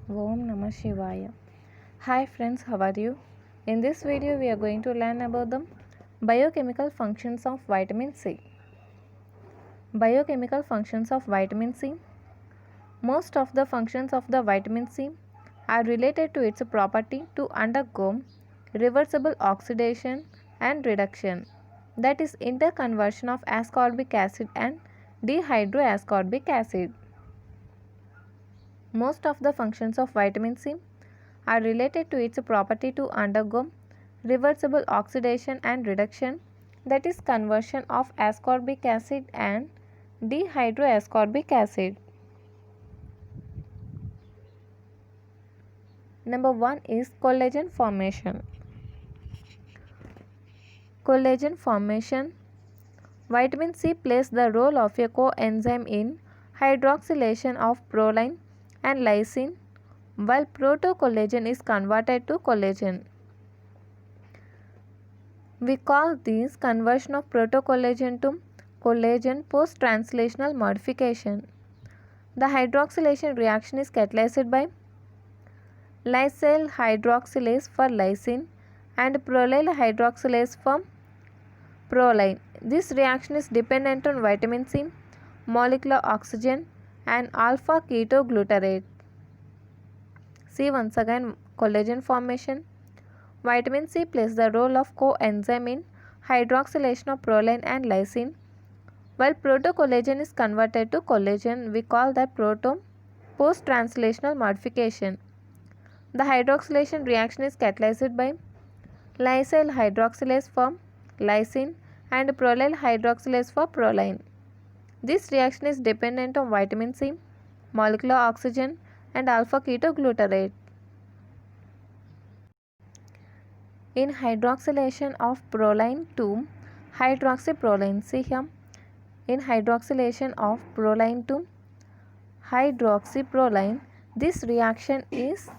Om Namah Shivaya. Hi friends, how are you? In this video we are going to learn about the biochemical functions of vitamin C. Biochemical functions of vitamin C. Most of the functions of the vitamin C are related to its property to undergo reversible oxidation and reduction, that is interconversion of ascorbic acid and dehydroascorbic acid. Most of the functions of vitamin C are related to its property to undergo reversible oxidation and reduction, that is conversion of ascorbic acid and dehydroascorbic acid. Number 1 is collagen formation. Collagen formation. Vitamin C plays the role of a coenzyme in hydroxylation of proline and lysine, while protocollagen is converted to collagen. We call this conversion of protocollagen to collagen post-translational modification. The hydroxylation reaction is catalyzed by lysyl hydroxylase for lysine and prolyl hydroxylase for proline. This reaction is dependent on vitamin C, molecular oxygen and alpha ketoglutarate. See once again collagen formation. Vitamin C plays the role of coenzyme in hydroxylation of proline and lysine. While protocollagen is converted to collagen, we call that post-translational modification. The hydroxylation reaction is catalyzed by lysyl hydroxylase for lysine and prolyl hydroxylase for proline. This reaction is dependent on vitamin C, molecular oxygen and alpha ketoglutarate. In hydroxylation of proline to hydroxyproline, see here, in hydroxylation of proline to hydroxyproline, this reaction is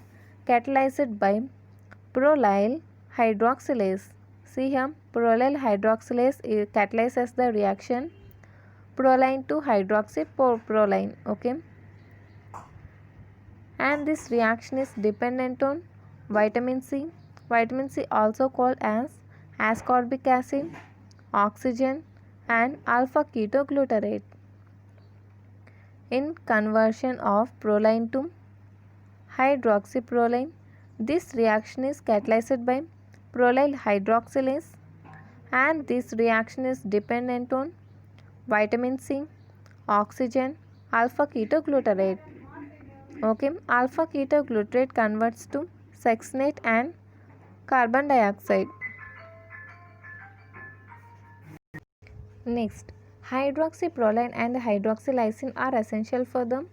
catalyzed by prolyl hydroxylase. See here, prolyl hydroxylase catalyzes the reaction proline to hydroxyproline. Okay, and this reaction is dependent on vitamin C. Vitamin C also called as ascorbic acid, oxygen and alpha ketoglutarate. In conversion of proline to hydroxyproline, this reaction is catalyzed by prolyl hydroxylase and this reaction is dependent on vitamin C, oxygen, alpha ketoglutarate. Okay, alpha ketoglutarate converts to succinate and carbon dioxide. Next, hydroxyproline and hydroxylysine are essential for the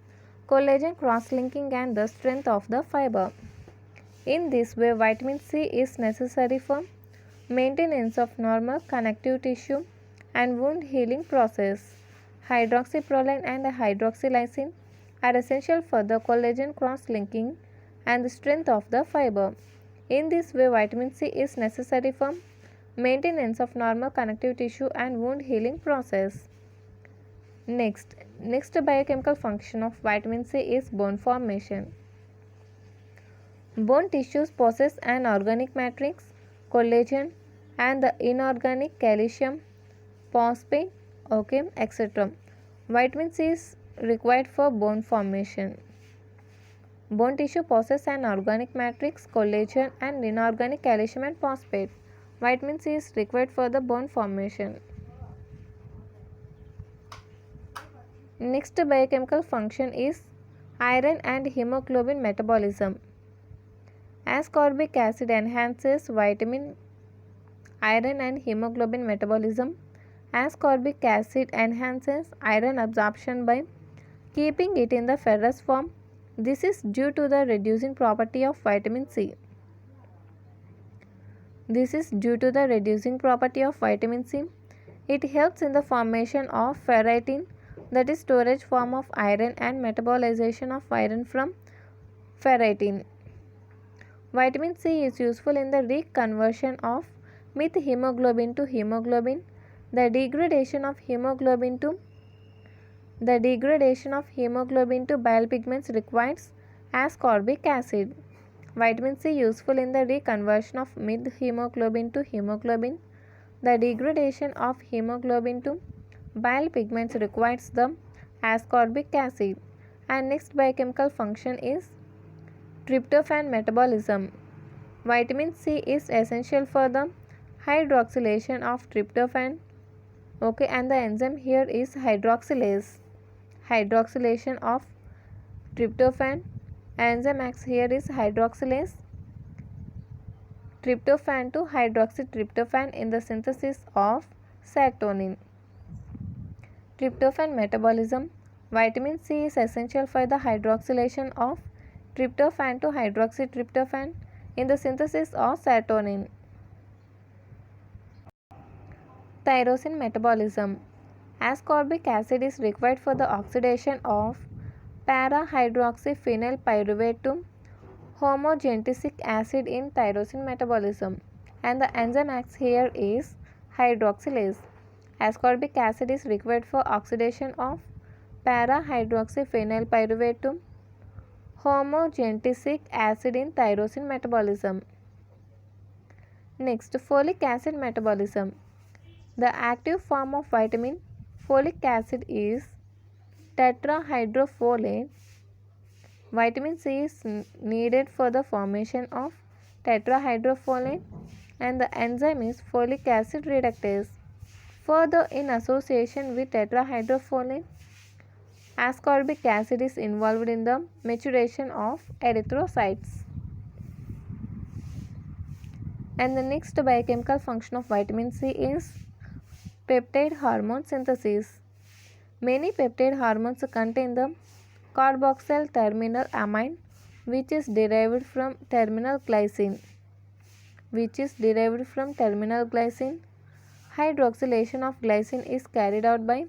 collagen cross-linking and the strength of the fiber. In this way, vitamin C is necessary for maintenance of normal connective tissue and wound healing process. Hydroxyproline and hydroxylysine are essential for the collagen cross-linking and the strength of the fiber. In this way, vitamin C is necessary for maintenance of normal connective tissue and wound healing process. Next biochemical function of vitamin C is bone formation. Bone tissues possess an organic matrix, collagen and the inorganic calcium, phosphate, okay, etc. Vitamin C is required for bone formation. Bone tissue possesses an organic matrix, collagen and inorganic calcium and phosphate. Vitamin C is required for the bone formation. Next biochemical function is iron and hemoglobin metabolism. Ascorbic acid enhances vitamin iron and hemoglobin metabolism. Ascorbic acid enhances iron absorption by keeping it in the ferrous form. This is due to the reducing property of vitamin C. It helps in the formation of ferritin, that is storage form of iron, and metabolization of iron from ferritin. Vitamin C is useful in the reconversion of methemoglobin to hemoglobin. The degradation of hemoglobin to bile pigments requires Ascorbic acid. Vitamin C useful in the reconversion of mid-hemoglobin to hemoglobin. The degradation of hemoglobin to bile pigments requires the ascorbic acid. And next biochemical function is tryptophan metabolism. Vitamin C is essential for the hydroxylation of tryptophan. Okay, and the enzyme here is hydroxylase. Hydroxylation of tryptophan. Enzyme acts here is hydroxylase tryptophan to hydroxytryptophan in the synthesis of serotonin. Tryptophan metabolism. Vitamin C is essential for the hydroxylation of tryptophan to hydroxytryptophan in the synthesis of serotonin. Tyrosine metabolism. Ascorbic acid is required for the oxidation of para-hydroxyphenyl pyruvate to homogenesic acid in tyrosine metabolism, and the enzyme acts here is hydroxylase. Ascorbic acid is required for oxidation of para-hydroxyphenyl pyruvate to homogenesic acid in tyrosine metabolism. Next, folic acid metabolism. The active form of vitamin folic acid is tetrahydrofolate. Vitamin C is needed for the formation of tetrahydrofolate, and the enzyme is folic acid reductase. Further, in association with tetrahydrofolate, ascorbic acid is involved in the maturation of erythrocytes. And the next biochemical function of vitamin C is peptide hormone synthesis. Many peptide hormones contain the carboxyl terminal amine, which is derived from terminal glycine. Hydroxylation of glycine is carried out by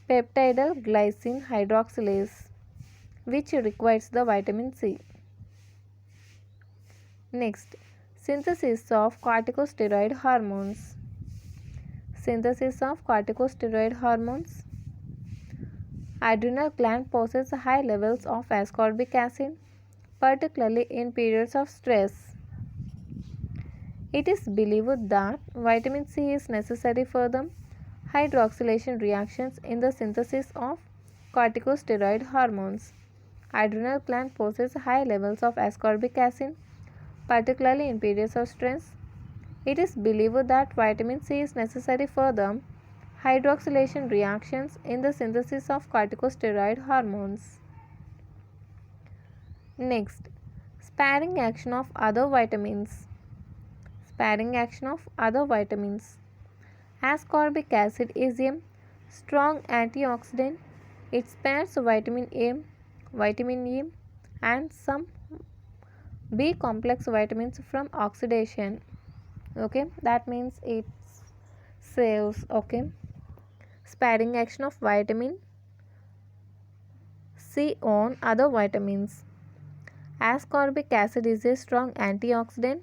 peptidyl glycine hydroxylase, which requires the vitamin C. Next, synthesis of corticosteroid hormones. Adrenal gland possess high levels of ascorbic acid, particularly in periods of stress. It is believed that vitamin C is necessary for the hydroxylation reactions in the synthesis of corticosteroid hormones. Adrenal gland possess high levels of ascorbic acid, particularly in periods of stress. It is believed that vitamin C is necessary for the hydroxylation reactions in the synthesis of corticosteroid hormones. Next, sparing action of other vitamins. Ascorbic acid is a strong antioxidant. It spares vitamin E, and some B complex vitamins from oxidation. Okay, that means it saves. Okay, sparing action of vitamin C on other vitamins. Ascorbic acid is a strong antioxidant.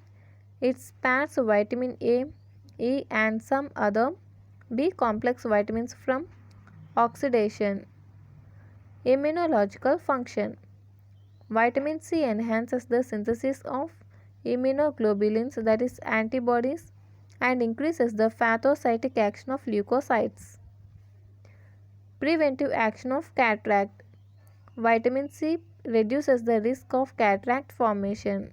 It spares vitamin A, E, and some other B complex vitamins from oxidation. Immunological function. Vitamin C enhances the synthesis of immunoglobulins, that is antibodies, and increases the phagocytic action of leukocytes. Preventive action of cataract. Vitamin C reduces the risk of cataract formation.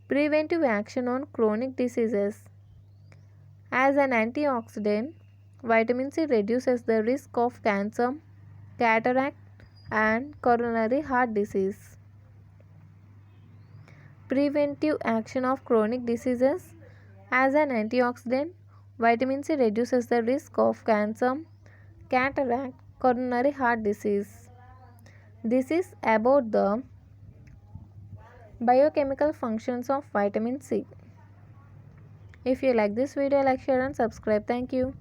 Preventive action on chronic diseases. As an antioxidant, vitamin C reduces the risk of cancer, cataract, and coronary heart disease. Preventive action of chronic diseases. As an antioxidant, vitamin C reduces the risk of cancer, cataract, coronary heart disease. This is about the biochemical functions of vitamin C. If you like this video, like, share and subscribe. Thank you.